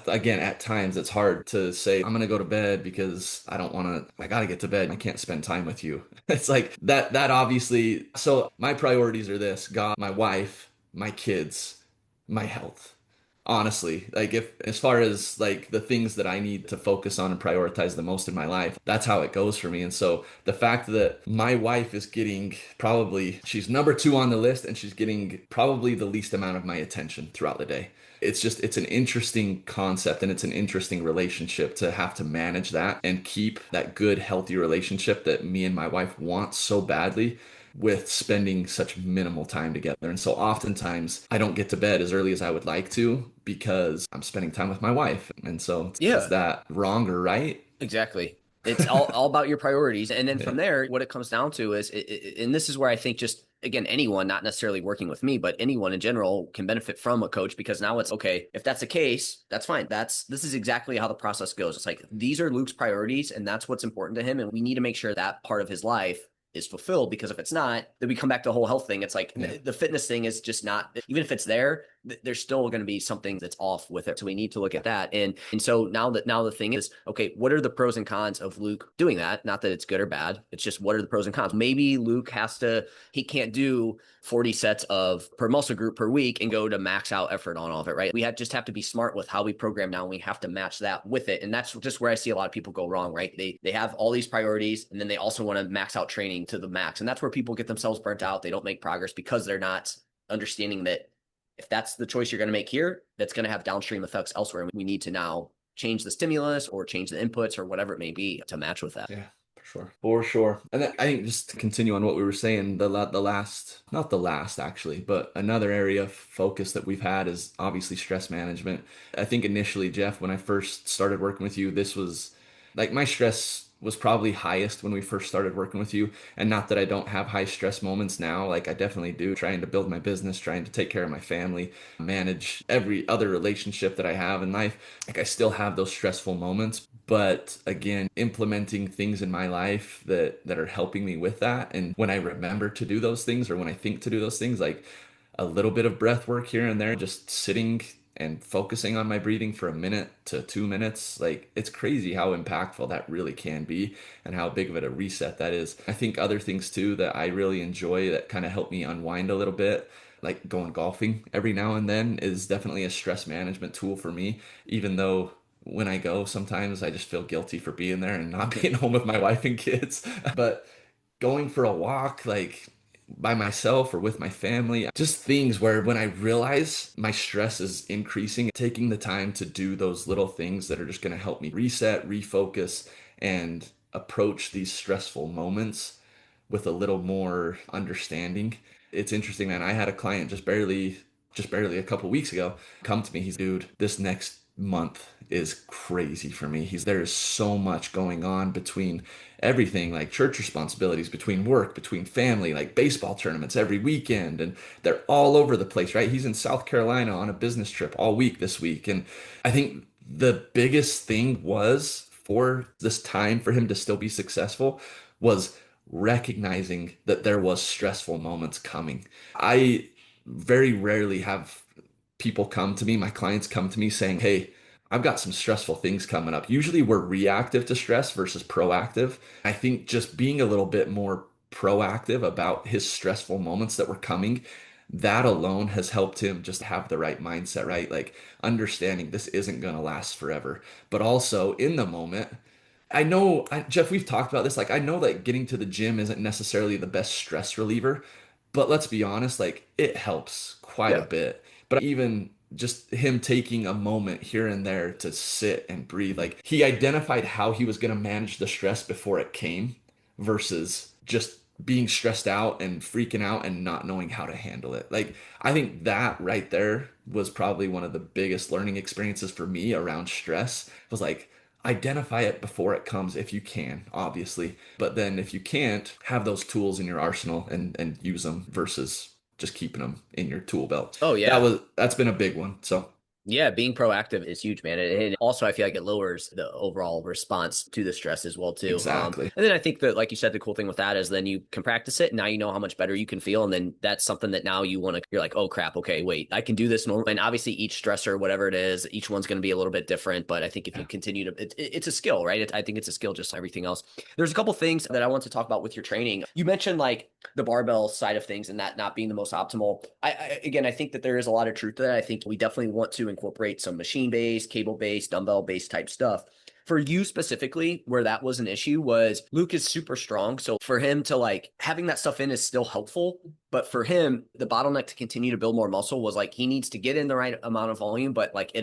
again, at times it's hard to say, I'm gonna go to bed because I don't want to, I gotta get to bed. I can't spend time with you. It's like that obviously. So my priorities are this: God, my wife, my kids, my health. honestly. Like if as far as like the things that I need to focus on and prioritize the most in my life, that's how it goes for me. And so the fact that my wife is getting probably she's number two on the list and she's getting probably the least amount of my attention throughout the day. It's an interesting concept and it's an interesting relationship to have to manage that and keep that good, healthy relationship that me and my wife want so badly with spending such minimal time together. And so oftentimes I don't get to bed as early as I would like to because I'm spending time with my wife. And so is Yeah. that wrong or right? Exactly. It's all about your priorities. And then from Yeah. there, what it comes down to is, and this is where I think just, again, anyone, not necessarily working with me, but anyone in general can benefit from a coach because now it's okay. If that's the case, that's fine. This is exactly how the process goes. It's like, these are Luke's priorities and that's what's important to him. And we need to make sure that part of his life is fulfilled because if it's not, then we come back to the whole health thing. It's like Yeah. the fitness thing is just not, even if it's there, there's still going to be something that's off with it. So we need to look at that. And so now the thing is, okay, what are the pros and cons of Luke doing that? Not that it's good or bad. It's just what are the pros and cons? Maybe Luke he can't do 40 sets of per muscle group per week and go to max out effort on all of it, right? Just have to be smart with how we program now. And we have to match that with it. And that's just where I see a lot of people go wrong, right? They have all these priorities and then they also want to max out training to the max. And that's where people get themselves burnt out. They don't make progress because they're not understanding that if that's the choice you're going to make here, that's going to have downstream effects elsewhere. And we need to now change the stimulus or change the inputs or whatever it may be to match with that. Yeah, for sure. For sure. And then I think just to continue on what we were saying, the last, not the last actually, but another area of focus that we've had is obviously stress management. I think initially, Jeff, when I first started working with you, this was like my stress was probably highest when we first started working with you. And not that I don't have high stress moments now, like I definitely do, trying to build my business, trying to take care of my family, manage every other relationship that I have in life. Like I still have those stressful moments, but again, implementing things in my life that are helping me with that. And when I remember to do those things or when I think to do those things, like a little bit of breath work here and there, just sitting and focusing on my breathing for a minute to 2 minutes, like it's crazy how impactful that really can be and how big of a reset that is. I think other things too that I really enjoy that kind of help me unwind a little bit, like going golfing every now and then, is definitely a stress management tool for me, even though when I go, sometimes I just feel guilty for being there and not being home with my wife and kids. But going for a walk, like by myself or with my family, just things where when I realize my stress is increasing, taking the time to do those little things that are just going to help me reset, refocus, and approach these stressful moments with a little more understanding. It's interesting, man. I had a client just barely a couple weeks ago come to me. He's, dude, this next month is crazy for me. There is so much going on between everything, like church responsibilities, between work, between family, like baseball tournaments every weekend, and they're all over the place, right? He's in South Carolina on a business trip all week this week. And I think the biggest thing was for this time for him to still be successful was recognizing that there was stressful moments coming. I very rarely have people come to me, my clients come to me saying, "Hey, I've got some stressful things coming up." Usually we're reactive to stress versus proactive. I think just being a little bit more proactive about his stressful moments that were coming, that alone has helped him just have the right mindset, right? Like understanding this isn't going to last forever, but also in the moment, Jeff, we've talked about this. Like, I know that getting to the gym isn't necessarily the best stress reliever, but let's be honest, like, it helps quite a Yeah. bit. But even just him taking a moment here and there to sit and breathe, like, he identified how he was going to manage the stress before it came versus just being stressed out and freaking out and not knowing how to handle it. Like, I think that right there was probably one of the biggest learning experiences for me around stress was like, identify it before it comes if you can, obviously. But then if you can't, have those tools in your arsenal and use them versus just keeping them in your tool belt. Oh, yeah. That's been a big one. So Yeah, being proactive is huge, man. And also, I feel like it lowers the overall response to the stress as well, too. exactly. And then I think that, like you said, the cool thing with that is then you can practice it. And now you know how much better you can feel. And then that's something that now you're like, oh, crap. Okay, wait, I can do this normal. And obviously, each stressor, whatever it is, each one's going to be a little bit different. But I think if you continue to, it's a skill, right? I think it's a skill, just like everything else. There's a couple things that I want to talk about with your training. You mentioned like the barbell side of things and that not being the most optimal. Again, I think that there is a lot of truth to that. I think we definitely want to incorporate some machine based, cable based, dumbbell based type stuff. For you specifically, where that was an issue was Luke is super strong. So for him to like having that stuff in is still helpful. But for him, the bottleneck to continue to build more muscle was like he needs to get in the right amount of volume, but like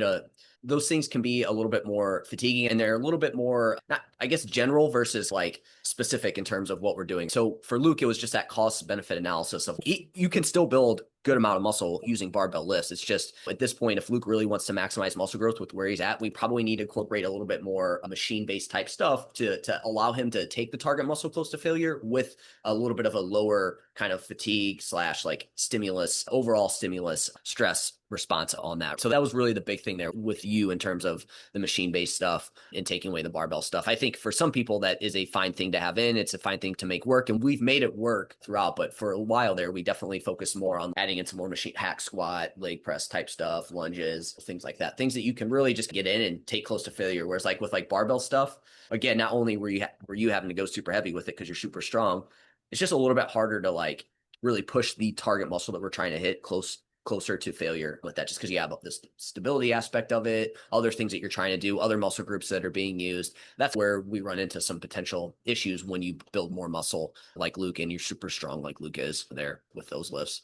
those things can be a little bit more fatiguing and they're a little bit more, not, I guess, general versus like specific in terms of what we're doing. So for Luke, it was just that cost benefit analysis of you can still build good amount of muscle using barbell lifts. It's just at this point, if Luke really wants to maximize muscle growth with where he's at, we probably need to incorporate a little bit more machine-based type stuff to allow him to take the target muscle close to failure with a little bit of a lower kind of fatigue slash like stimulus, overall stimulus stress response on that. So that was really the big thing there with you in terms of the machine-based stuff and taking away the barbell stuff. I think for some people that is a fine thing to have in. It's a fine thing to make work, and we've made it work throughout. But for a while there, we definitely focused more on adding in some more machine hack squat, leg press type stuff, lunges, things like that. Things that you can really just get in and take close to failure. Whereas like with like barbell stuff, again, not only were you having to go super heavy with it because you're super strong, it's just a little bit harder to like really push the target muscle that we're trying to hit closer to failure with that, just because you have this stability aspect of it, other things that you're trying to do, other muscle groups that are being used. That's where we run into some potential issues when you build more muscle like Luke and you're super strong like Luke is there with those lifts.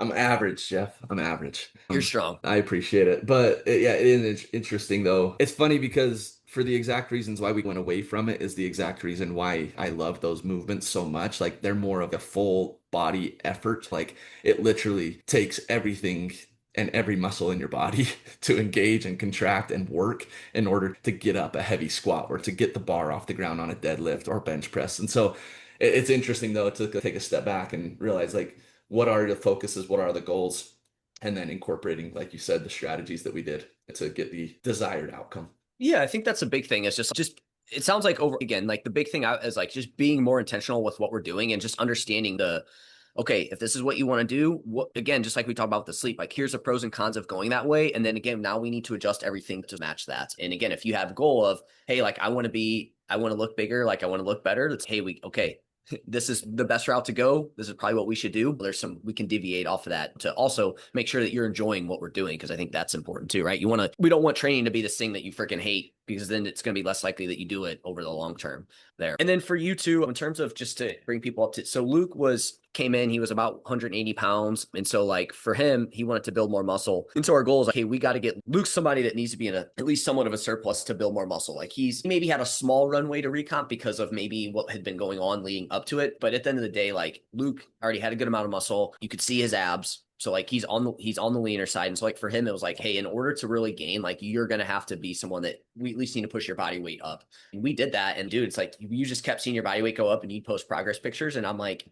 I'm average, Jeff. I'm average. You're strong. I appreciate it. But yeah, it is interesting though. It's funny because for the exact reasons why we went away from it is the exact reason why I love those movements so much. Like they're more of a full body effort. Like it literally takes everything and every muscle in your body to engage and contract and work in order to get up a heavy squat or to get the bar off the ground on a deadlift or bench press. And so it's interesting though to take a step back and realize like what are the focuses, what are the goals, and then incorporating, like you said, the strategies that we did to get the desired outcome. Yeah, I think that's a big thing. It's just it sounds like over again, like the big thing is like just being more intentional with what we're doing and just understanding okay, if this is what you want to do, what again, just like we talked about with the sleep, like here's the pros and cons of going that way. And then again, now we need to adjust everything to match that. And again, if you have a goal of, hey, like I want to look bigger, like I want to look better, it's hey, okay, this is the best route to go. This is probably what we should do. We can deviate off of that to also make sure that you're enjoying what we're doing. Cause I think that's important too, right? We don't want training to be this thing that you freaking hate because then it's going to be less likely that you do it over the long term there. And then for you too, in terms of just to bring people up to, so Luke came in, he was about 180 pounds. And so like for him, he wanted to build more muscle. And so our goal is like, hey, we got to get Luke somebody that needs to be in at least somewhat of a surplus to build more muscle. Like he maybe had a small runway to recomp because of maybe what had been going on leading up to it. But at the end of the day, like Luke already had a good amount of muscle. You could see his abs. So like he's on the leaner side. And so like for him, it was like, hey, in order to really gain, like you're going to have to be someone that we at least need to push your body weight up. And we did that. And dude, it's like, you just kept seeing your body weight go up and you post progress pictures. And I'm like,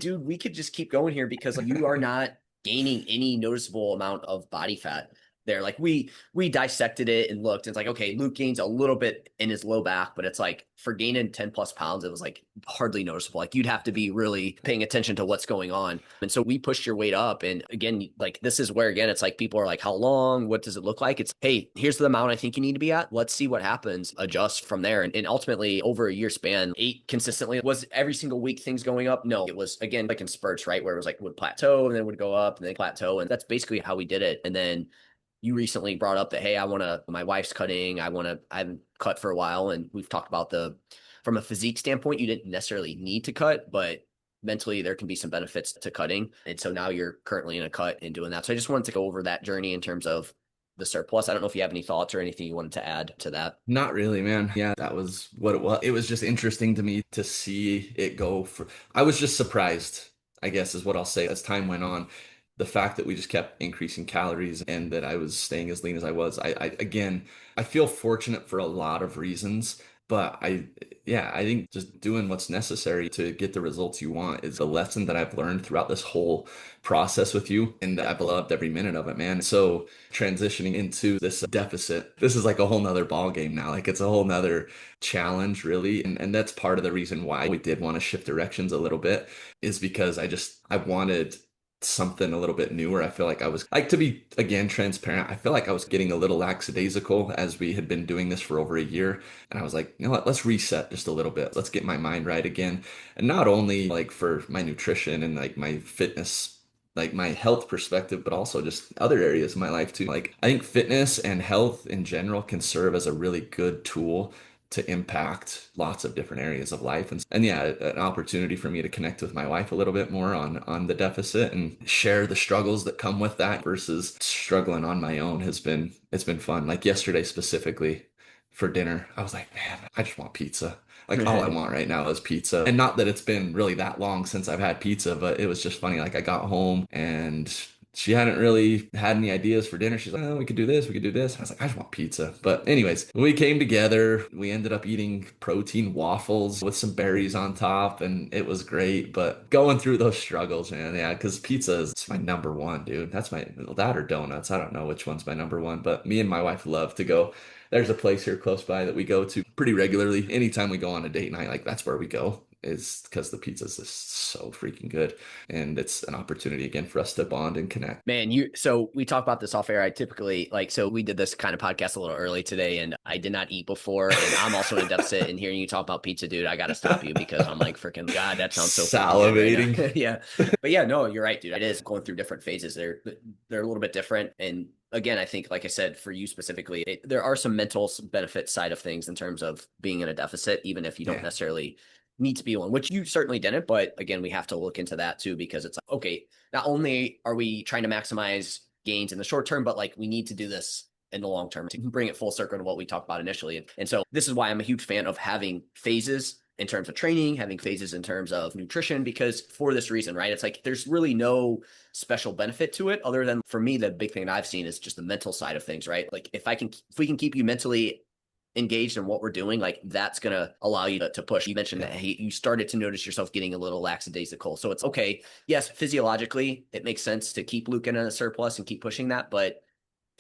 dude, we could just keep going here because like, you are not gaining any noticeable amount of body fat there. Like we dissected it and looked, and it's like, okay, Luke gains a little bit in his low back, but it's like for gaining 10 plus pounds, it was like hardly noticeable. Like you'd have to be really paying attention to what's going on. And so we pushed your weight up. And again, like this is where, again, it's like people are like, how long? What does it look like? It's, hey, here's the amount I think you need to be at. Let's see what happens. Adjust from there. And ultimately over a year span, 8 consistently. Was every single week things going up? No, it was again, like in spurts, right? Where it was like would plateau and then would go up and then plateau. And that's basically how we did it. And then you recently brought up that, hey, my wife's cutting. I haven't cut for a while. And we've talked about from a physique standpoint, you didn't necessarily need to cut, but mentally there can be some benefits to cutting. And so now you're currently in a cut and doing that. So I just wanted to go over that journey in terms of the surplus. I don't know if you have any thoughts or anything you wanted to add to that. Not really, man. Yeah, that was what it was. It was just interesting to me to see it I was just surprised, I guess is what I'll say as time went on. The fact that we just kept increasing calories and that I was staying as lean as I was. Again, I feel fortunate for a lot of reasons, but yeah, I think just doing what's necessary to get the results you want is a lesson that I've learned throughout this whole process with you. And I've loved every minute of it, man. So transitioning into this deficit, this is like a whole nother ball game now. Like it's a whole nother challenge, really. And that's part of the reason why we did want to shift directions a little bit is because I wanted something a little bit newer. I feel like I was like, to be again transparent, I feel like I was getting a little lackadaisical as we had been doing this for over a year. And I was like, you know what, let's reset just a little bit. Let's get my mind right again. And not only like for my nutrition and like my fitness, like my health perspective, but also just other areas of my life too. Like I think fitness and health in general can serve as a really good tool to impact lots of different areas of life. And yeah, an opportunity for me to connect with my wife a little bit more on the deficit and share the struggles that come with that versus struggling on my own it's been fun. Like yesterday specifically for dinner, I was like, man, I just want pizza. Like all I want right now is pizza. And not that it's been really that long since I've had pizza, but it was just funny. Like I got home and she hadn't really had any ideas for dinner. She's like, oh, we could do this, we could do this. And I was like, I just want pizza. But anyways, we came together. We ended up eating protein waffles with some berries on top, and it was great. But going through those struggles, man, yeah, because pizza is my number one, dude. That's my that or donuts. I don't know which one's my number one, but me and my wife love to go. There's a place here close by that we go to pretty regularly. Anytime we go on a date night, like that's where we go, is because the pizza's just so freaking good. And it's an opportunity again for us to bond and connect. Man, so we talk about this off air. I typically so we did this kind of podcast a little early today and I did not eat before. And I'm also in a deficit, and hearing you talk about pizza, dude, I got to stop you because I'm like, freaking God, that sounds so freaking good right Salivating. now. Yeah. But yeah, no, you're right, dude. It is going through different phases. They're a little bit different. And again, I think, like I said, for you specifically, there are some mental benefit side of things in terms of being in a deficit, even if you don't Yeah. necessarily need to be one, which you certainly didn't. But again, we have to look into that too, because it's like, okay, not only are we trying to maximize gains in the short term, but like we need to do this in the long term to bring it full circle to what we talked about initially. And so this is why I'm a huge fan of having phases in terms of training, having phases in terms of nutrition, because for this reason, right? It's like there's really no special benefit to it other than, for me, the big thing that I've seen is just the mental side of things, right? Like if we can keep you mentally engaged in what we're doing, like that's going to allow you to push. You mentioned Yeah. that you started to notice yourself getting a little lackadaisical. So it's okay. Yes, physiologically, it makes sense to keep Luke in a surplus and keep pushing that. But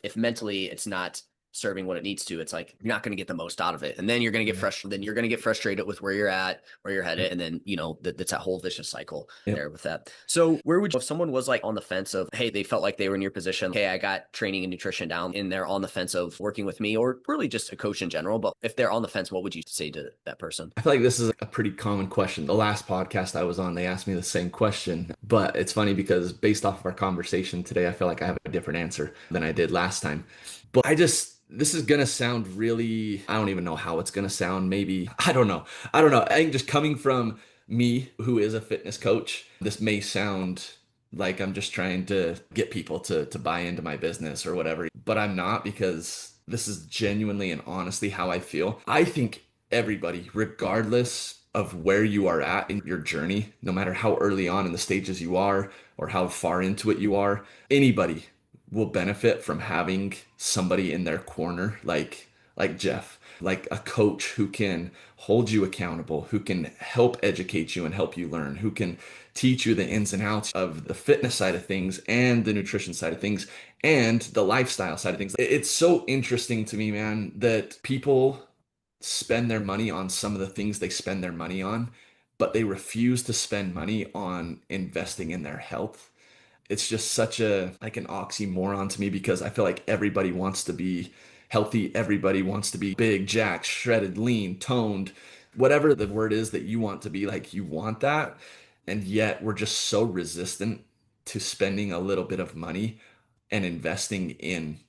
if mentally it's not serving what it needs to, it's like you're not going to get the most out of it, and then you're going to get Yeah. frustrated. Then you're going to get frustrated with where you're at, where you're headed, Yep. and then that's that whole vicious cycle Yep. there with that. So where would you, if someone was like on the fence of, hey, they felt like they were in your position, hey, I got training and nutrition down, and they're on the fence of working with me, or really just a coach in general, but if they're on the fence, what would you say to that person? I feel like this is a pretty common question. The last podcast I was on, they asked me the same question, but it's funny because based off of our conversation today, I feel like I have a different answer than I did last time. But this is gonna sound really, I don't even know how it's gonna sound. Maybe, I don't know. I don't know. I think just coming from me, who is a fitness coach, this may sound like I'm just trying to get people to buy into my business or whatever, but I'm not, because this is genuinely and honestly how I feel. I think everybody, regardless of where you are at in your journey, no matter how early on in the stages you are or how far into it you are, anybody will benefit from having somebody in their corner like Jeff, like a coach who can hold you accountable, who can help educate you and help you learn, who can teach you the ins and outs of the fitness side of things and the nutrition side of things and the lifestyle side of things. It's so interesting to me, man, that people spend their money on some of the things they spend their money on, but they refuse to spend money on investing in their health. It's just such a like an oxymoron to me, because I feel like everybody wants to be healthy, everybody wants to be big, jacked, shredded, lean, toned, whatever the word is that you want to be, like you want that. And yet we're just so resistant to spending a little bit of money and investing in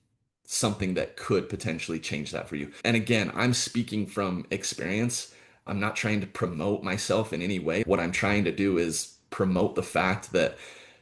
something that could potentially change that for you. And again, I'm speaking from experience. I'm not trying to promote myself in any way. What I'm trying to do is promote the fact that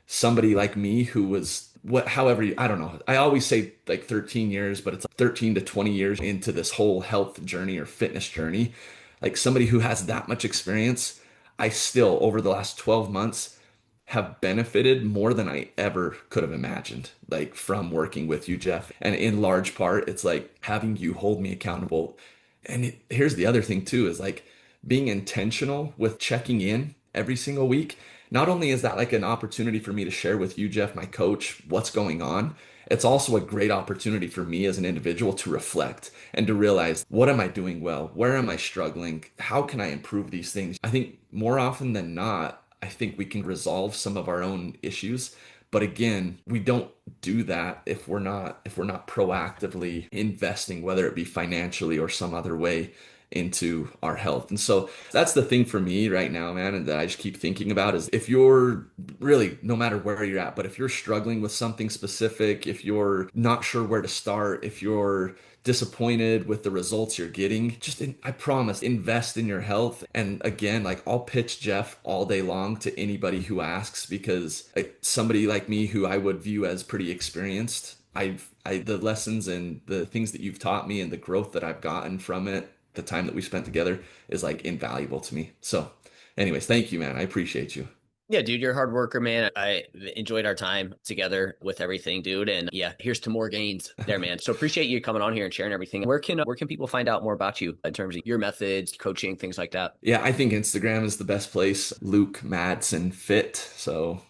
somebody like me who was I don't know. I always say like 13 years, but it's like 13 to 20 years into this whole health journey or fitness journey. Like somebody who has that much experience, I still over the last 12 months have benefited more than I ever could have imagined, like from working with you, Jeff. And in large part, it's like having you hold me accountable. And here's the other thing too, is like being intentional with checking in every single week. Not only is that like an opportunity for me to share with you, Jeff, my coach, what's going on, it's also a great opportunity for me as an individual to reflect and to realize, what am I doing well? Where am I struggling? How can I improve these things? I think more often than not, I think we can resolve some of our own issues But again, we don't do that if we're not proactively investing, whether it be financially or some other way into our health. And so that's the thing for me right now, man, and that I just keep thinking about is if you're really, no matter where you're at, but if you're struggling with something specific, if you're not sure where to start, if you're disappointed with the results you're getting, I promise, invest in your health. And again, like I'll pitch Jeff all day long to anybody who asks because like somebody like me who I would view as pretty experienced, the lessons and the things that you've taught me and the growth that I've gotten from it, the time that we spent together is like invaluable to me. So anyways, thank you, man. I appreciate you. Yeah, dude, you're a hard worker, man. I enjoyed our time together with everything, dude. And yeah, here's to more gains there, man. So appreciate you coming on here and sharing everything. Where can people find out more about you in terms of your methods, coaching, things like that? Yeah, I think Instagram is the best place. Luke Madsen Fit. So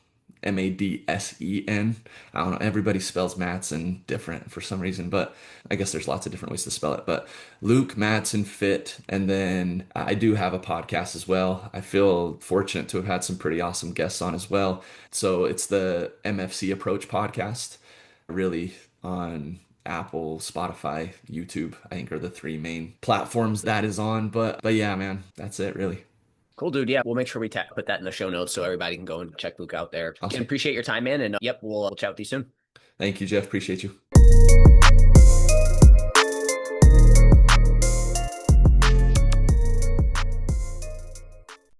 Madsen. I don't know. Everybody spells Madsen different for some reason, but I guess there's lots of different ways to spell it. But Luke Madsen Fit. And then I do have a podcast as well. I feel fortunate to have had some pretty awesome guests on as well. So it's the MFC Approach podcast, really on Apple, Spotify, YouTube, I think are the three main platforms that is on. But yeah, man, that's it really. Cool, dude. Yeah, we'll make sure we put that in the show notes so everybody can go and check Luke out there. Again, Awesome. appreciate your time, man. And yep, we'll chat with you soon. Thank you, Jeff. Appreciate you.